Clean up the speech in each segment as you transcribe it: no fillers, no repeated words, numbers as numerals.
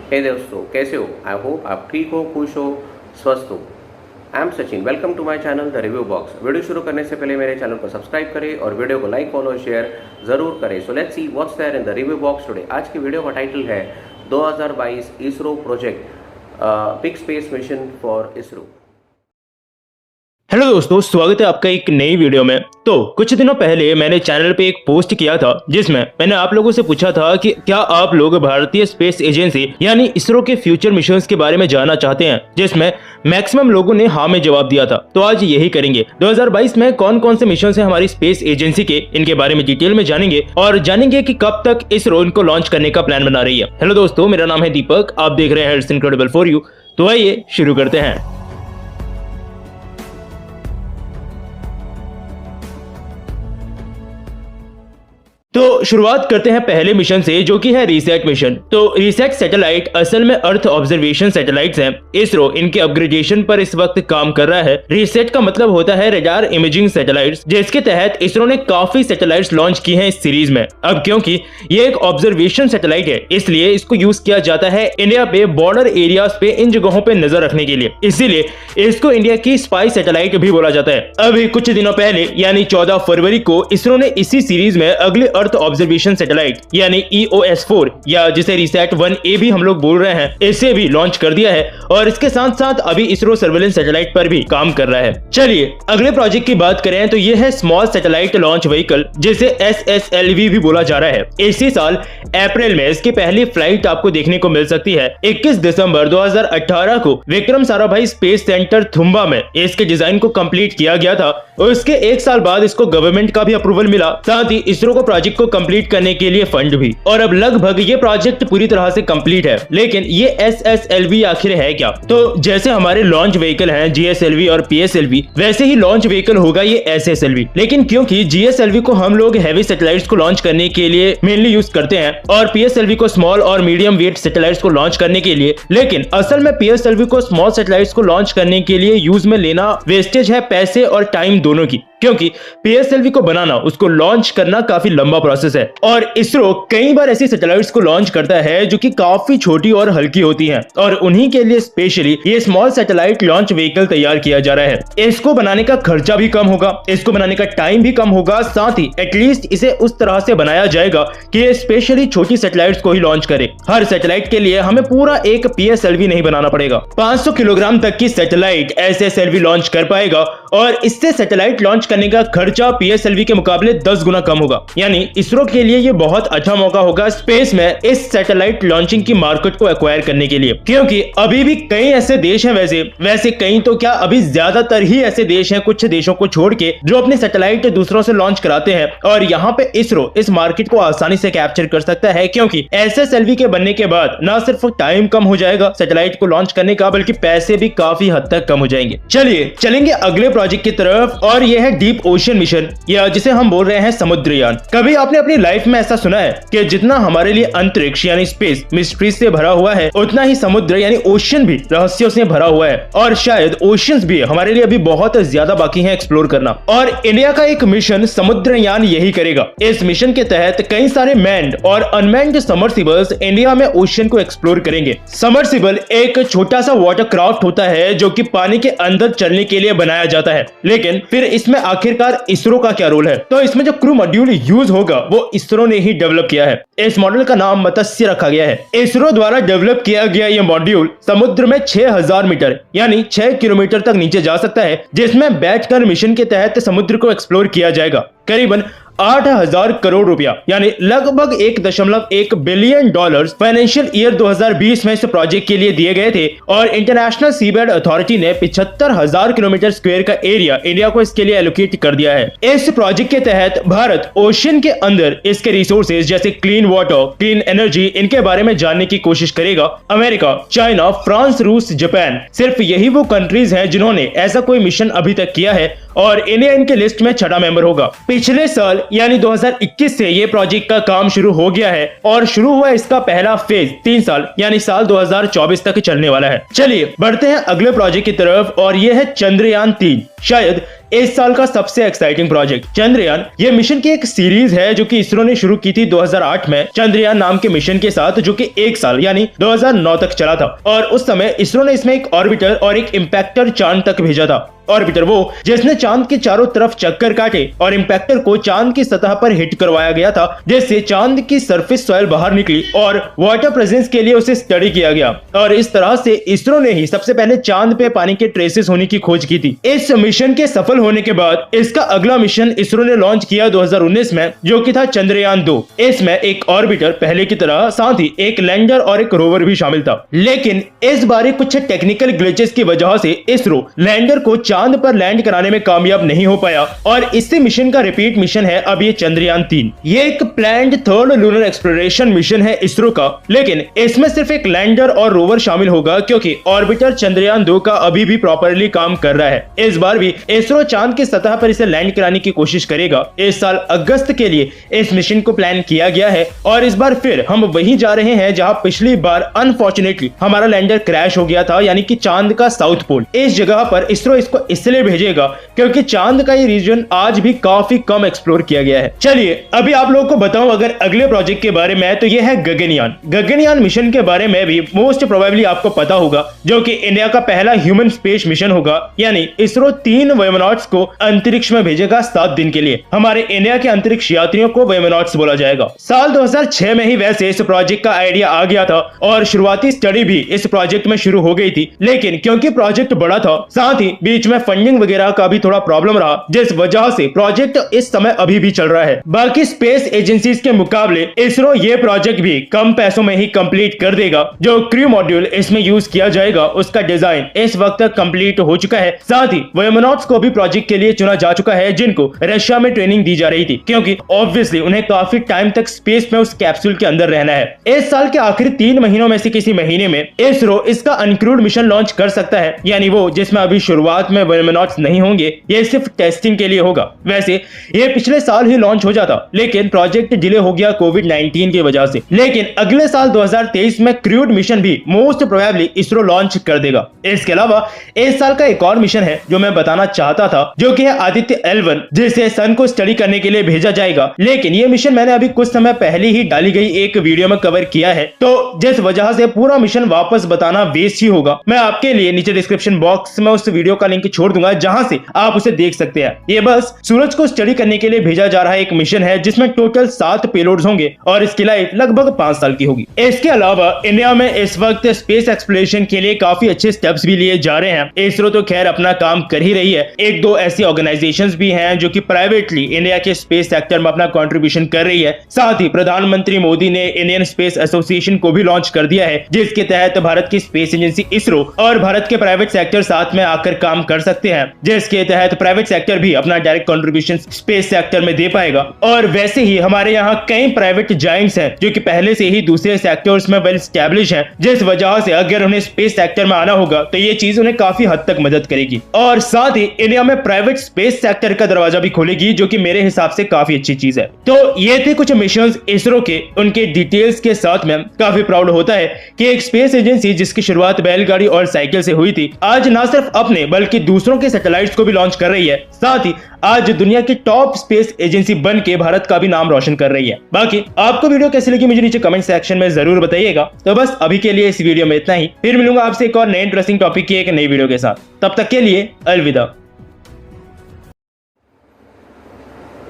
हे दोस्तों, कैसे हो? आई होप आप ठीक हो, खुश हो, स्वस्थ हो। I am Sachin, welcome to my channel the review box. Video शुरू करने से पहले मेरे चैनल को सब्सक्राइब करें और वीडियो को लाइक, फॉलो और शेयर जरूर करें। So let's see what's there in the review box today. आज की वीडियो का टाइटल है 2022 ISRO project big space mission for ISRO. Hello दोस्तों, स्वागत है आपका एक नई वीडियो में। तो कुछ दिनों पहले मैंने चैनल पे एक पोस्ट किया था जिसमें मैंने आप लोगों से पूछा था कि क्या आप लोग भारतीय स्पेस एजेंसी यानी इसरो के फ्यूचर मिशंस के बारे में जानना चाहते हैं, जिसमें मैक्सिमम लोगों ने हाँ में जवाब दिया था। तो आज यही करेंगे। 2022 में कौन कौन से मिशन हैं हमारी स्पेस एजेंसी के, इनके बारे में डिटेल में जानेंगे और जानेंगे कि कब तक इसरो इनको लॉन्च करने का प्लान बना रही है। हेलो दोस्तों, मेरा नाम है दीपक, आप देख रहे हैं इट्स इनक्रेडिबल फॉर यू। तो आइए शुरू करते हैं। तो शुरुआत करते हैं पहले मिशन से, जो कि है रीसेट मिशन। तो रीसेट सैटेलाइट असल में अर्थ ऑब्जर्वेशन सैटेलाइट्स हैं। इसरो इनके अपग्रेडेशन पर इस वक्त काम कर रहा है। रीसेट का मतलब होता है रडार इमेजिंग सैटेलाइट्स, जिसके तहत इसरो ने काफी सैटेलाइट्स लॉन्च की हैं इस सीरीज में। अब क्योंकि ये एक ऑब्जर्वेशन सैटेलाइट है, इसलिए इसको यूज किया जाता है इंडिया पे बॉर्डर एरियाज पे, इन जगहों पे नजर रखने के लिए। इसीलिए इसको इंडिया की स्पाई सैटेलाइट भी बोला जाता है। अभी कुछ दिनों पहले यानी 14 फरवरी को इसरो ने इसी सीरीज में अगले अर्थ ऑब्जर्वेशन सैटेलाइट यानी EOS-4 या जिसे रिसैट 1A भी हम लोग बोल रहे हैं, इसे भी लॉन्च कर दिया है। और इसके साथ साथ अभी इसरो सर्वेलेंस सैटेलाइट पर भी काम कर रहा है। चलिए अगले प्रोजेक्ट की बात करें तो ये है स्मॉल सैटेलाइट लॉन्च व्हीकल, जिसे SSLV भी बोला जा रहा है। इसी साल अप्रैल में इसकी पहली फ्लाइट आपको देखने को मिल सकती है। 21 दिसंबर 2018 को विक्रम साराभाई स्पेस सेंटर थुम्बा में इसके डिजाइन को कंप्लीट किया गया था और इसके एक साल बाद इसको गवर्नमेंट का भी अप्रूवल मिला, साथ ही इसरो को प्रोजेक्ट को कंप्लीट करने के लिए फंड भी। और अब लगभग ये प्रोजेक्ट पूरी तरह से कंप्लीट है। लेकिन ये SSLV आखिर है क्या? तो जैसे हमारे लॉन्च व्हीकल हैं GSLV और PSLV, वैसे ही लॉन्च व्हीकल होगा ये SSLV। लेकिन क्योंकि GSLV को हम लोग हैवी सैटेलाइट्स को लॉन्च करने के लिए मेनली यूज करते हैं और PSLV को स्मॉल और मीडियम वेट सैटेलाइट्स को लॉन्च करने के लिए, लेकिन असल में PSLV को स्मॉल सैटेलाइट्स को लॉन्च करने के लिए यूज में लेना वेस्टेज है, पैसे और टाइम दोनों की। क्योंकि PSLV को बनाना, उसको लॉन्च करना काफी लंबा प्रोसेस है और इसरो कई बार ऐसी सैटेलाइट्स को लॉन्च करता है जो कि काफी छोटी और हल्की होती हैं और उन्हीं के लिए स्पेशली ये स्मॉल सैटेलाइट लॉन्च व्हीकल तैयार किया जा रहा है। इसको बनाने का खर्चा भी कम होगा, इसको बनाने का टाइम भी कम होगा, साथ ही एटलीस्ट इसे उस तरह से बनाया जाएगा कि ये स्पेशली छोटी सैटेलाइट्स को ही लॉन्च करे। हर सैटेलाइट के लिए हमें पूरा एक PSLV नहीं बनाना पड़ेगा। 500 किलोग्राम तक की सैटेलाइट SSLV लॉन्च कर पाएगा और इससे सैटेलाइट लॉन्च करने का खर्चा PSLV के मुकाबले 10 गुना कम होगा। यानी इसरो के लिए ये बहुत अच्छा मौका होगा स्पेस में इस सैटेलाइट लॉन्चिंग की मार्केट को एक्वायर करने के लिए। क्योंकि अभी भी कई ऐसे देश हैं, वैसे कई तो क्या अभी ज्यादातर ही ऐसे देश हैं, कुछ देशों को छोड़ के, जो अपने सैटेलाइट दूसरों से लॉन्च कराते हैं और यहाँ पे इसरो इस मार्केट को आसानी से कैप्चर कर सकता है। क्योंकि SSLV के बनने के बाद न सिर्फ टाइम कम हो जाएगा सैटेलाइट को लॉन्च करने का, बल्कि पैसे भी काफी हद तक कम हो जाएंगे। चलिए चलेंगे अगले प्रोजेक्ट की तरफ और यह है डीप ओशन मिशन, या जिसे हम बोल रहे हैं समुद्रयान। कभी आपने अपनी लाइफ में ऐसा सुना है कि जितना हमारे लिए अंतरिक्ष यानी स्पेस मिस्ट्री से भरा हुआ है, उतना ही समुद्र यानी ओशन भी रहस्यों से भरा हुआ है और शायद ओशंस भी हमारे लिए अभी बहुत ज्यादा बाकी हैं एक्सप्लोर करना। और इंडिया का एक मिशन समुद्रयान यही करेगा। इस मिशन के तहत कई सारे मैन्ड और अनमैन्ड समर्सिबल्स इंडिया में ओशन को एक्सप्लोर करेंगे। समर्सिबल एक छोटा सा वाटर क्राफ्ट होता है जो कि पानी के अंदर चलने के लिए बनाया जाता है। लेकिन फिर इसमें आखिरकार इसरो का क्या रोल है? तो इसमें जो क्रू मॉड्यूल यूज होगा वो इसरो ने ही डेवलप किया है। इस मॉडल का नाम मत्स्य रखा गया है। इसरो द्वारा डेवलप किया गया ये मॉड्यूल समुद्र में 6000 मीटर यानी 6 किलोमीटर तक नीचे जा सकता है, जिसमें बैठकर मिशन के तहत समुद्र को एक्सप्लोर किया जाएगा। करीबन 8000 करोड़ रुपया यानी लगभग $1.1 बिलियन फाइनेंशियल ईयर 2020 में इस प्रोजेक्ट के लिए दिए गए थे और इंटरनेशनल सीबेड अथॉरिटी ने 75,000 किलोमीटर स्क्वायर का एरिया इंडिया को इसके लिए एलोकेट कर दिया है। इस प्रोजेक्ट के तहत भारत ओशन के अंदर इसके रिसोर्सेज जैसे क्लीन वाटर, क्लीन एनर्जी, इनके बारे में जानने की कोशिश करेगा। अमेरिका, चाइना, फ्रांस, रूस, जापान, सिर्फ यही वो कंट्रीज हैं जिन्होंने ऐसा कोई मिशन अभी तक किया है और इंडिया इनके लिस्ट में 6वां मेंबर होगा। पिछले साल यानी 2021 से ये प्रोजेक्ट का काम शुरू हो गया है और शुरू हुआ इसका पहला फेज 3 साल यानी साल 2024 तक चलने वाला है। चलिए बढ़ते हैं अगले प्रोजेक्ट की तरफ और ये है चंद्रयान 3। शायद इस साल का सबसे एक्साइटिंग प्रोजेक्ट चंद्रयान। ये मिशन की एक सीरीज है जो कि इसरो ने शुरू की थी 2008 में चंद्रयान नाम के मिशन के साथ, जो कि 1 साल यानी 2009 तक चला था। और उस समय इसरो ने इसमें एक ऑर्बिटर और एक इम्पैक्टर चांद तक भेजा था। ऑर्बिटर वो जिसने चांद के चारों तरफ चक्कर काटे और इम्पैक्टर को चांद की सतह पर हिट करवाया गया था, जिससे चांद की सरफेस सॉइल बाहर निकली और वाटर प्रेजेंस के लिए उसे स्टडी किया गया। और इस तरह से इसरो ने ही सबसे पहले चांद पे पानी के ट्रेसेस होने की खोज की थी। इस मिशन के सफल होने के बाद इसका अगला मिशन इसरो ने लॉन्च किया 2019 में, जो कि था चंद्रयान 2। इसमें एक ऑर्बिटर पहले की तरह, साथ ही एक लैंडर और एक रोवर भी शामिल था। लेकिन इस बार कुछ टेक्निकल ग्लिचेस की वजह से इसरो लैंडर को चांद पर लैंड कराने में कामयाब नहीं हो पाया और इससे मिशन का रिपीट मिशन है अब ये चंद्रयान 3। ये एक planned third lunar exploration mission है इसरो का, लेकिन इसमें सिर्फ एक लैंडर और रोवर शामिल होगा क्योंकि ऑर्बिटर चंद्रयान 2 का अभी भी प्रॉपरली काम कर रहा है। इस बार भी इसरो चांद की सतह पर इसे लैंड कराने की कोशिश करेगा। इस साल अगस्त के लिए इस मिशन को प्लान किया गया है और इस बार फिर हम वहीं जा रहे हैं जहां पिछली बार अनफॉर्चुनेटली हमारा लैंडर क्रैश हो गया था, यानी कि चांद का साउथ पोल। इस जगह पर इसरो इसको इसलिए भेजेगा क्योंकि चांद का ये रीजन आज भी काफी कम एक्सप्लोर किया गया है। चलिए अभी आप लोगों को बताऊं अगर अगले प्रोजेक्ट के बारे में, तो ये है गगनयान। गगनयान मिशन के बारे में भी मोस्ट प्रोबेबली आपको पता होगा, जो कि इंडिया का पहला ह्यूमन स्पेस मिशन होगा। यानी इसरो 3 वोमेनॉट्स को अंतरिक्ष में भेजेगा 7 दिन के लिए। हमारे इंडिया के अंतरिक्ष यात्रियों को वोमेनॉट्स बोला जाएगा। साल 2006 में ही वैसे इस प्रोजेक्ट का आइडिया आ गया था और शुरुआती स्टडी भी इस प्रोजेक्ट में शुरू हो गई थी, लेकिन क्योंकि प्रोजेक्ट बड़ा था, साथ ही बीच में फंडिंग वगैरह का भी थोड़ा प्रॉब्लम रहा, जिस वजह से प्रोजेक्ट इस समय अभी भी चल रहा है। बाकी स्पेस एजेंसीज के मुकाबले इसरो ये प्रोजेक्ट भी कम पैसों में ही कंप्लीट कर देगा। जो क्रू मॉड्यूल इसमें यूज किया जाएगा उसका डिजाइन इस वक्त तक कंप्लीट हो चुका है। साथ ही वोमेनॉट्स को भी प्रोजेक्ट के लिए चुना जा चुका है, जिनको रशिया में ट्रेनिंग दी जा रही थी, क्योंकि ऑब्वियसली उन्हें काफी टाइम तक स्पेस में उस कैप्सूल के अंदर रहना है। इस साल के आखिरी 3 महीनों में से किसी महीने में इसरो इसका अनक्रूड मिशन लॉन्च कर सकता है, यानी वो जिसमें अभी शुरुआत में वोमेनॉट्स नहीं होंगे, ये सिर्फ टेस्टिंग के लिए होगा। वैसे ये पिछले साल ही लॉन्च हो जाता, लेकिन प्रोजेक्ट डिले हो गया कोविड-19 की वजह से। लेकिन अगले साल 2023 में क्रूड मिशन भी मोस्ट प्रोबेबली इसरो लॉन्च कर देगा। इसके अलावा इस साल का एक और मिशन है जो मैं बताना चाहता था, जो कि है आदित्य L1, जिसे सन को स्टडी करने के लिए भेजा जाएगा। लेकिन ये मिशन मैंने अभी कुछ समय पहले ही डाली गई एक वीडियो में कवर किया है, तो जिस वजह से पूरा मिशन वापस बताना वेस्ट ही होगा। मैं आपके लिए नीचे डिस्क्रिप्शन बॉक्स में उस वीडियो का लिंक छोड़ दूंगा, जहां से आप उसे देख सकते हैं। ये बस सूरज को स्टडी करने के लिए भेजा जा रहा है एक मिशन है, जिसमें टोटल 7 पेलोड्स होंगे और इसकी लाइफ लगभग 5 साल की होगी। इसके अलावा इंडिया में इस वक्त स्पेस एक्सप्लोरेशन के लिए काफी अच्छे स्टेप्स भी लिए जा रहे हैं। इसरो तो खैर अपना काम कर ही रही है, 1-2 ऐसी ऑर्गेनाइजेशंस भी हैं जो कि प्राइवेटली इंडिया के स्पेस सेक्टर में अपना कंट्रीब्यूशन कर रही है। साथ ही प्रधानमंत्री मोदी ने इंडियन स्पेस एसोसिएशन को भी लॉन्च कर दिया है, जिसके तहत भारत की स्पेस एजेंसी इसरो और भारत के प्राइवेट सेक्टर साथ में आकर काम कर सकते हैं, जिसके तहत प्राइवेट सेक्टर भी अपना डायरेक्ट कंट्रीब्यूशन स्पेस सेक्टर में दे पाएगा। और वैसे ही हमारे यहाँ कई प्राइवेट जायंट्स हैं जो कि पहले से ही दूसरे सेक्टर्स में वेल एस्टैब्लिश हैं, जिस वजह से अगर उन्हें स्पेस सेक्टर में आना होगा तो ये चीज उन्हें काफी हद तक मदद करेगी। और साथ ही इंडिया में प्राइवेट स्पेस सेक्टर का दरवाजा भी खोलेगी, जो कि मेरे हिसाब से काफी अच्छी चीज है। तो ये थे कुछ मिशंस इसरो के, उनके डिटेल्स के साथ में काफी प्राउड होता है कि एक स्पेस एजेंसी जिसकी शुरुआत बैलगाड़ी और साइकिल से हुई थी, आज ना सिर्फ अपने बल्कि दूसरों के सैटेलाइट्स को भी लॉन्च कर रही है। साथ ही आज दुनिया की टॉप स्पेस एजेंसी बन के भारत का भी नाम रोशन कर रही है। बाकी आपको वीडियो कैसी लगी मुझे नीचे कमेंट सेक्शन में जरूर बताइएगा। तो बस अभी के लिए इस वीडियो में इतना ही, फिर मिलूंगा आपसे एक और नए इंटरेस्टिंग टॉपिक की एक नई वीडियो के साथ। तब तक के लिए अलविदा।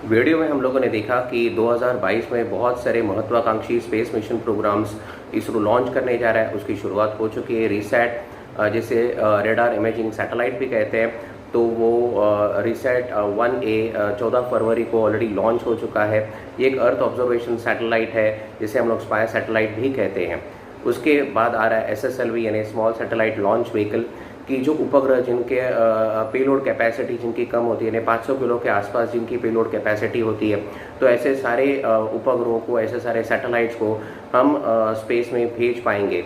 वीडियो में हम लोगों ने देखा कि 2022 में बहुत सारे महत्वाकांक्षी space mission programs ISRO launch करने जा रहा है। उसकी शुरुआत हो चुकी है। रिसैट, जिसे रेडार इमेजिंग सैटेलाइट भी कहते हैं, तो वो रिसैट 1A 14 फरवरी को ऑलरेडी लॉन्च हो चुका है। ये एक अर्थ ऑब्जर्वेशन सैटेलाइट है, जिसे हम लोग स्पाई सैटेलाइट भी कहते हैं। उसके बाद आ रहा है SSLV यानी स्मॉल सैटेलाइट लॉन्च व्हीकल, कि जो उपग्रह जिनके पेलोड कैपेसिटी जिनकी कम होती है, यानी 500 किलो के आसपास जिनकी पेलोड कैपेसिटी होती है, तो ऐसे सारे उपग्रहों को, ऐसे सारे सैटेलाइट्स को हम स्पेस में भेज पाएंगे।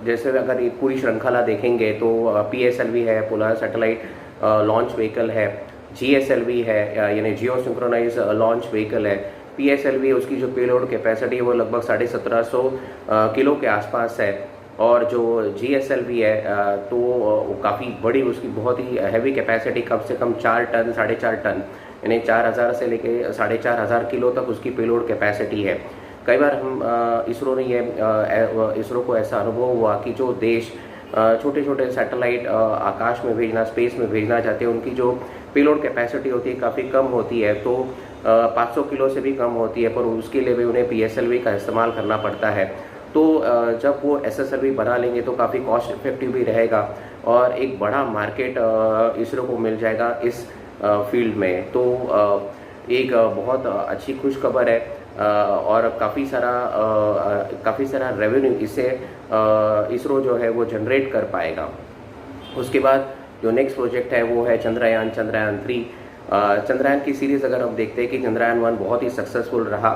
जैसे अगर एक पूरी श्रृंखला देखेंगे तो PSLV है, पोलर सैटेलाइट लॉन्च व्हीकल है, GSLV है यानी जियो सिंक्रोनाइज लॉन्च व्हीकल है, PSLV उसकी जो पेलोड कैपेसिटी है वो लगभग 1750 किलो के आसपास है। और जो GSLV है तो वो काफ़ी बड़ी, उसकी बहुत ही हैवी कैपेसिटी, कम से कम 4 टन 4.5 टन, यानी 4000 से लेके 4500 किलो तक उसकी पेलोड कैपेसिटी है। कई बार हम इसरो को ऐसा अनुभव हुआ कि जो देश छोटे छोटे सैटेलाइट आकाश में भेजना, स्पेस में भेजना चाहते हैं, उनकी जो पेलोड कैपेसिटी होती है काफ़ी कम होती है, तो 500 किलो से भी कम होती है, पर उसके लिए भी उन्हें PSLV का इस्तेमाल करना पड़ता है। तो जब वो SSLV बना लेंगे तो काफ़ी कॉस्ट इफेक्टिव भी रहेगा और एक बड़ा मार्केट इसरो को मिल जाएगा इस फील्ड में। तो एक बहुत अच्छी खुश खबर है और काफ़ी सारा रेवेन्यू इससे इसरो जो है वो जनरेट कर पाएगा। उसके बाद जो नेक्स्ट प्रोजेक्ट है वो है चंद्रयान 3। चंद्रयान की सीरीज़ अगर हम देखते हैं कि चंद्रयान 1 बहुत ही सक्सेसफुल रहा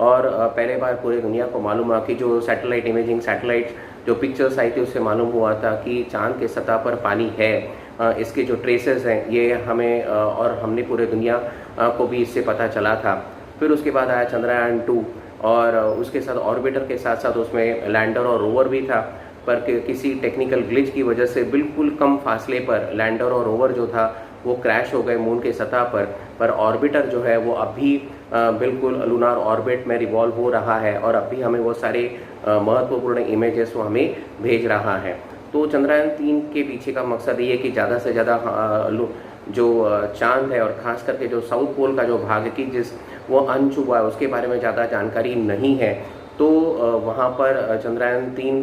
और पहले बार पूरे दुनिया को मालूम हुआ कि जो सैटेलाइट इमेजिंग सैटेलाइट जो पिक्चर्स आई थी उससे मालूम हुआ था कि चांद के सतह पर पानी है। इसके जो ट्रेसेस हैं ये हमें और हमने पूरे दुनिया को भी इससे पता चला था। फिर उसके बाद आया चंद्रयान 2 और उसके साथ ऑर्बिटर के साथ साथ उसमें लैंडर और रोवर भी था, पर किसी टेक्निकल ग्लिच की वजह से बिल्कुल कम फासले पर लैंडर और रोवर जो था वो क्रैश हो गए मून के सतह पर ऑर्बिटर जो है वो अभी बिल्कुल लूनार ऑर्बिट में रिवॉल्व हो रहा है और अभी हमें वो सारे महत्वपूर्ण इमेजेस वो हमें भेज रहा है। तो चंद्रयान 3 के पीछे का मकसद ये है कि ज़्यादा से ज़्यादा जो चांद है और ख़ास करके जो साउथ पोल का जो भाग है कि जिस वो अनछुआ है उसके बारे में ज़्यादा जानकारी नहीं है, तो वहाँ पर चंद्रयान 3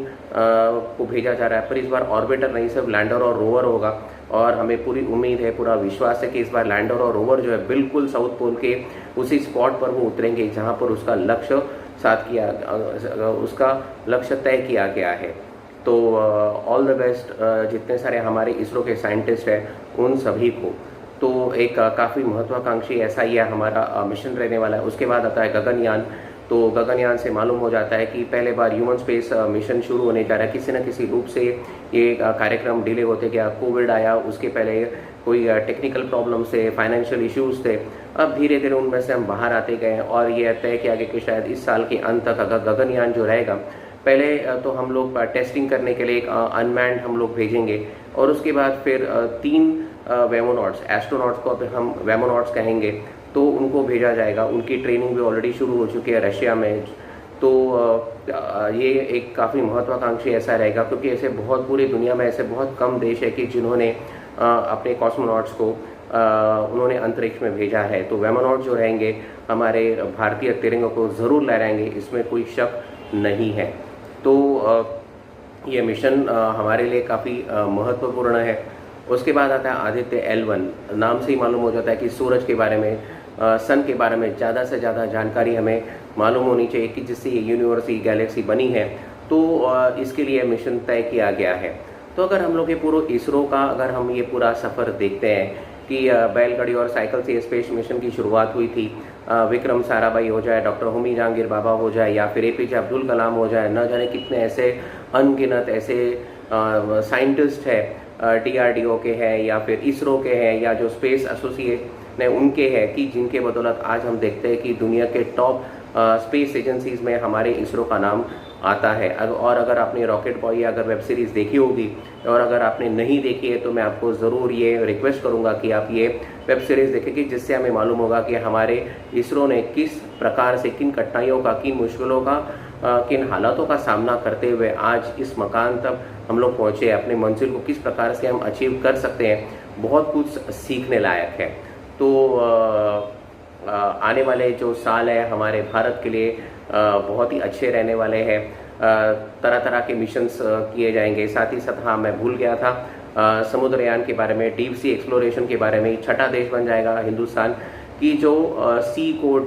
को भेजा जा रहा है। पर इस बार ऑर्बिटर नहीं, सिर्फ लैंडर और रोवर होगा और हमें पूरी उम्मीद है, पूरा विश्वास है कि इस बार लैंडर और रोवर जो है बिल्कुल साउथ पोल के उसी स्पॉट पर वो उतरेंगे जहाँ पर उसका लक्ष्य तय किया गया है। तो ऑल द बेस्ट जितने सारे हमारे इसरो के साइंटिस्ट हैं उन सभी को। तो एक काफ़ी महत्वाकांक्षी ऐसा ही हमारा मिशन रहने वाला है। उसके बाद आता है गगनयान। तो गगनयान से मालूम हो जाता है कि पहले बार ह्यूमन स्पेस मिशन शुरू होने जा रहा है। किसी न किसी रूप से ये कार्यक्रम डिले होते गया, कोविड आया, उसके पहले कोई टेक्निकल प्रॉब्लम से, फाइनेंशियल इश्यूज थे। अब धीरे धीरे उनमें से हम बाहर आते गए और ये तय किया गया कि शायद इस साल के अंत तक अगर गगनयान जो रहेगा, पहले तो हम लोग टेस्टिंग करने के लिए एक अनमैन्ड हम लोग भेजेंगे और उसके बाद फिर 3 वेमोनॉट्स, एस्ट्रोनॉट्स को हम वेमोनॉट्स कहेंगे, तो उनको भेजा जाएगा। उनकी ट्रेनिंग भी ऑलरेडी शुरू हो चुकी है रशिया में। तो ये एक काफ़ी महत्वाकांक्षी ऐसा रहेगा क्योंकि ऐसे बहुत पूरी दुनिया में ऐसे बहुत कम देश है कि जिन्होंने अपने कॉस्मोनॉट्स को उन्होंने अंतरिक्ष में भेजा है। तो वेमोनॉट्स जो रहेंगे हमारे भारतीय तिरंगे को ज़रूर लहराएंगे, इसमें कोई शक नहीं है। तो ये मिशन हमारे लिए काफ़ी महत्वपूर्ण है। उसके बाद आता है आदित्य L1। नाम से ही मालूम हो जाता है कि सूरज के बारे में, सन के बारे में ज़्यादा से ज़्यादा जानकारी हमें मालूम होनी चाहिए कि जिससे ये यूनिवर्स, गैलेक्सी बनी है। तो इसके लिए मिशन तय किया गया है। तो अगर हम लोग ये पूरा इसरो का अगर हम ये पूरा सफ़र देखते हैं कि बैलगाड़ी और साइकिल से स्पेस मिशन की शुरुआत हुई थी, विक्रम साराभाई हो जाए, डॉक्टर होमी जहांगीर बाबा हो जाए या फिर APJ अब्दुल कलाम हो जाए, न जाने कितने ऐसे अनगिनत ऐसे साइंटिस्ट है DRDO के हैं या फिर इसरो के हैं या जो स्पेस एसोसिएशन है उनके हैं कि जिनके बदौलत आज हम देखते हैं कि दुनिया के टॉप स्पेस एजेंसीज़ में हमारे इसरो का नाम आता है। और अगर आपने रॉकेट बॉय या अगर वेब सीरीज़ देखी होगी और अगर आपने नहीं देखी है तो मैं आपको ज़रूर ये रिक्वेस्ट करूँगा कि आप ये वेब सीरीज़ देखेंगे, जिससे हमें मालूम होगा कि हमारे इसरो ने किस प्रकार से, किन कठिनाइयों का, किन मुश्किलों का, किन हालातों का सामना करते हुए आज इस मकान तक हम लोग पहुँचे, अपने मंजिल को किस प्रकार से हम अचीव कर सकते हैं। बहुत कुछ सीखने लायक है। तो आने वाले जो साल है हमारे भारत के लिए बहुत ही अच्छे रहने वाले हैं। तरह तरह के मिशंस किए जाएंगे। साथ ही साथ हाँ, मैं भूल गया था समुद्रयान के बारे में, डीप सी एक्सप्लोरेशन के बारे में। 6ठा देश बन जाएगा हिंदुस्तान की जो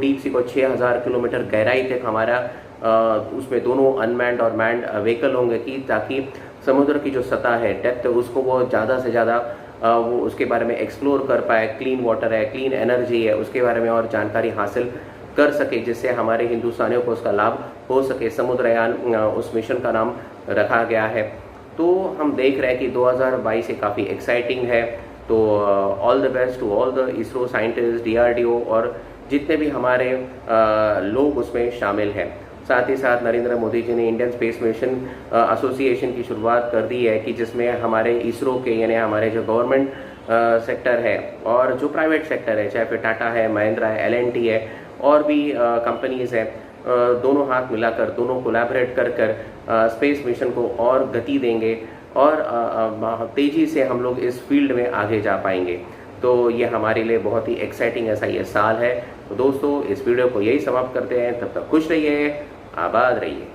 डीप सी को 6000 किलोमीटर गहराई तक हमारा उसमें दोनों अनमैन्ड और मैन्ड व्हीकल होंगे कि ताकि समुद्र की जो सतह है, डेप्थ, उसको वो ज़्यादा से ज़्यादा वो उसके बारे में एक्सप्लोर कर पाए। क्लीन वाटर है, क्लीन एनर्जी है, उसके बारे में और जानकारी हासिल कर सके, जिससे हमारे हिंदुस्तानियों को उसका लाभ हो सके। समुद्रयान उस मिशन का नाम रखा गया है। तो हम देख रहे हैं कि 2022 से काफ़ी एक्साइटिंग है। तो all the best to all the ISRO scientist, DRDO और जितने भी हमारे लोग उसमें शामिल हैं। साथ ही साथ नरेंद्र मोदी जी ने इंडियन स्पेस मिशन एसोसिएशन की शुरुआत कर दी है कि जिसमें हमारे इसरो के यानी हमारे जो गवर्नमेंट सेक्टर है और जो प्राइवेट सेक्टर है, चाहे फिर टाटा है, महिंद्रा है, L&T है और भी कंपनीज़ है, दोनों हाथ मिलाकर, दोनों कोलैबोरेट कर स्पेस मिशन को और गति देंगे और तेज़ी से हम लोग इस फील्ड में आगे जा पाएंगे। तो ये हमारे लिए बहुत ही एक्साइटिंग ऐसा ये साल है। तो दोस्तों, इस वीडियो को यही समाप्त करते हैं। तब तक खुश रहिए, आबाद रहिए।